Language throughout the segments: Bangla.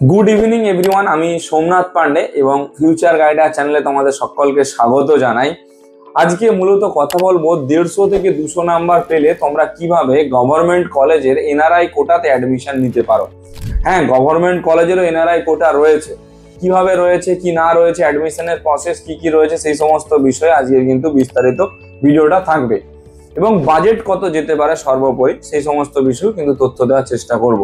গুড ইভিনিং এভরিওয়ান, আমি সোমনাথ পান্ডে এবং ফিউচার গাইডার চ্যানেলে তোমাদের সকলকে স্বাগত জানাই। আজকে মূলত কথা বলবো 150 থেকে 200 নাম্বার পেলে তোমরা কিভাবে গভর্নমেন্ট কলেজের এনআরআই কোটাতে অ্যাডমিশন নিতে পারো। হ্যাঁ, গভর্নমেন্ট কলেজেরও এনআরআই কোটা রয়েছে, কিভাবে রয়েছে কি না রয়েছে, অ্যাডমিশনের প্রসেস কি কি রয়েছে, সেই সমস্ত বিষয়ে আজকে কিন্তু বিস্তারিত ভিডিওটা থাকবে এবং বাজেট কত যেতে পারে সর্বোপরি সেই সমস্ত বিষয়ে কিন্তু তথ্য দেওয়ার চেষ্টা করব।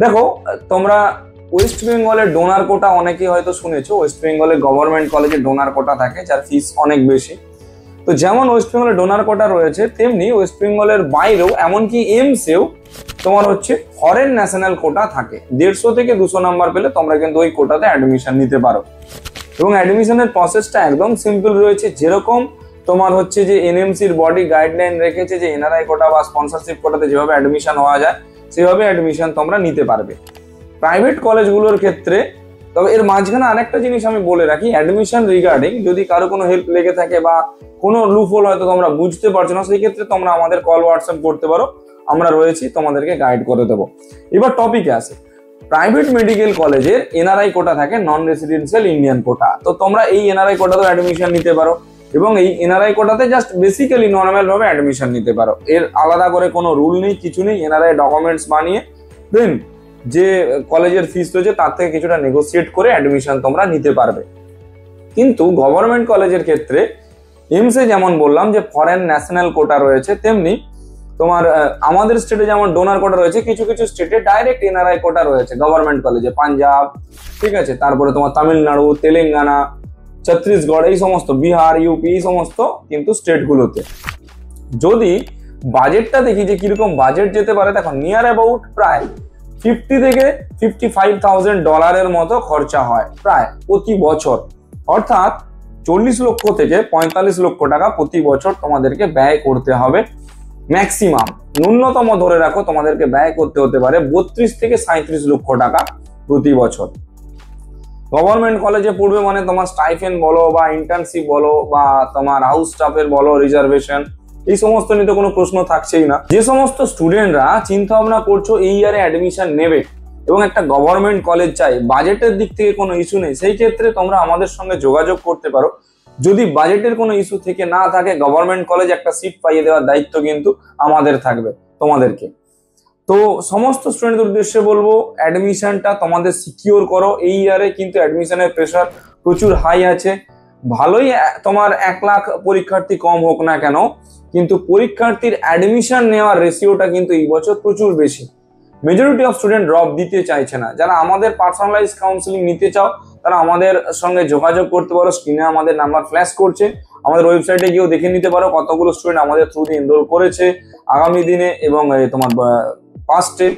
দেখো, তোমরা ওয়েস্ট বেঙ্গলের ডোনার কোটা অনেকেই হয়তো শুনেছো। ওয়েস্ট বেঙ্গলের গভর্নমেন্ট কলেজে ডোনার কোটা থাকে, যার ফিস অনেক বেশি। তো যেমন ওয়েস্ট বেঙ্গলের ডোনার কোটা রয়েছে, তেমনি ওয়েস্ট বেঙ্গলের বাইরেও এমনকি এমসেও তোমার হচ্ছে ফরেন ন্যাশনাল কোটা থাকে। 150 থেকে 200 নাম্বার পেলে তোমরা কিন্তু ওই কোটাতে অ্যাডমিশন নিতে পারো এবং অ্যাডমিশনের প্রসেসটা একদম সিম্পল রয়েছে। যেরকম তোমার হচ্ছে যে এনএমসির বডি গাইডলাইন রেখেছে যে এনআরআই কোটা বা স্পন্সরশিপ কোটাতে যেভাবে অ্যাডমিশন হওয়া যায় সেভাবে অ্যাডমিশন তোমরা নিতে পারবে প্রাইভেট কলেজগুলোর ক্ষেত্রে। তবে এর মাঝখানে আরেকটা জিনিস আমি বলে রাখি, অ্যাডমিশন রিগার্ডিং যদি কারো কোনো হেল্প লেগে থাকে বা কোনো লুপহোল হয়তো তোমরা বুঝতে পারছো না, সেই ক্ষেত্রে তোমরা আমাদের কল হোয়াটসঅ্যাপ করতে পারো, আমরা রয়েছি, তোমাদেরকে গাইড করে দেবো। এবার টপিকে আসে, প্রাইভেট মেডিকেল কলেজের এনআরআই কোটা থাকে, নন রেসিডেন্সিয়াল ইন্ডিয়ান কোটা। তো তোমরা এই এনআরআই কোটাতেও অ্যাডমিশন নিতে পারো এবং এই এনআরআই কোটাতে জাস্ট বেসিক্যালি নর্মাল ভাবে অ্যাডমিশন নিতে পারো। এর আলাদা করে কোনো রুল নেই, কিছু নেই। এনআরআই ডকুমেন্টস বানিয়ে দেন যে কলেজের ফিস রয়েছে তার থেকে কিছুটা নেগোসিয়েট করে অ্যাডমিশন তোমরা নিতে পারবে। কিন্তু গভর্নমেন্ট কলেজের ক্ষেত্রে এমসে যেমন বললাম যে ফরেন ন্যাশনাল কোটা রয়েছে, তেমনি তোমার আমাদের স্টেটে যেমন ডোনার কোটা রয়েছে, কিছু কিছু স্টেটে ডাইরেক্ট এনআরআই কোটা রয়েছে গভর্নমেন্ট কলেজে। পাঞ্জাব, ঠিক আছে, তারপরে তোমার তামিলনাড়ু, তেলেঙ্গানা, ছত্তিশগড়, এই সমস্ত, বিহার, ইউপি, এই সমস্ত কিন্তু স্টেটগুলোতে। যদি বাজেটটা দেখি যে কিরকম বাজেট যেতে পারে, দেখো নিয়ার অ্যাবাউট প্রায় 50 থেকে $55,000 মতো খরচা হয় প্রায় প্রতি বছর। অর্থাৎ 40 লক্ষ থেকে 45 লক্ষ টাকা প্রতি বছর তোমাদেরকে ব্যয় করতে হবে ম্যাক্সিমাম। ন্যূনতম ধরে রাখো তোমাদেরকে ব্যয় করতে হতে পারে 32 থেকে 37 লক্ষ টাকা প্রতি বছর। গভর্নমেন্ট কলেজে পড়বে মানে তোমার স্টাইফেন বলো বা ইন্টার্নশিপ বলো বা তোমার হাউস স্টাফের বলো, রিজার্ভেশন, এই সমস্ত নিয়ে তো কোনো প্রশ্ন থাকছেই না। যে সমস্ত স্টুডেন্টরা চিন্তা ভাবনা করছো এই ইয়ারে অ্যাডমিশন নেবে এবং একটা গভর্নমেন্ট কলেজ চাই, বাজেটের দিক থেকে কোনো ইস্যু নেই, সেই ক্ষেত্রে তোমরা আমাদের সঙ্গে যোগাযোগ করতে পারো। যদি বাজেটের কোনো ইস্যু থেকে না থাকে, গভর্নমেন্ট কলেজ একটা সিট পাইয়ে দেওয়ার দায়িত্ব কিন্তু আমাদের থাকবে তোমাদেরকে। তো সমস্ত স্টুডেন্টদের উদ্দেশ্যে বলবো, অ্যাডমিশনটা তোমাদের সিকিউর করো। এই ইয়ারে কিন্তু অ্যাডমিশনের প্রেশার প্রচুর হাই আছে। ভালোই তোমার 1 লাখ পরীক্ষার্থী কম হোক না কেন, কিন্তু পরীক্ষার্থীর অ্যাডমিশন নেওয়ার রেশিওটা কিন্তু এই বছর প্রচুর বেশি। মেজরিটি অফ স্টুডেন্ট ড্রপ দিতে চাইছে না। যারা আমাদের পার্সোনালাইজ কাউন্সিলিং নিতে চাও তারা আমাদের সঙ্গে যোগাযোগ করতে পারো, স্ক্রিনে আমাদের নাম্বার ফ্ল্যাশ করছে, আমাদের ওয়েবসাইটে গিয়েও দেখে নিতে পারো কতগুলো স্টুডেন্ট আমাদের থ্রু দিয়ে এনরোল করেছে আগামী দিনে এবং তোমার পাস্টে,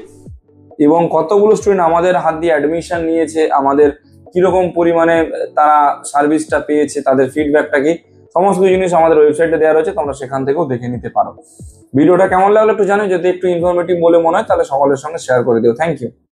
এবং কতগুলো স্টুডেন্ট আমাদের হাত দিয়ে অ্যাডমিশন নিয়েছে, আমাদের কিরকম পরিমাণে তারা সার্ভিসটা পেয়েছে, তাদের ফিডব্যাকটা কি, সমস্ত জিনিস আমাদের ওয়েবসাইটে দেওয়া রয়েছে, তোমরা সেখান থেকেও দেখে নিতে পারো। ভিডিওটা কেমন লাগলো একটু জানো, যদি একটু ইনফরমেটিভ বলে মনে হয় তাহলে সকলের সঙ্গে শেয়ার করে দিও। Thank you.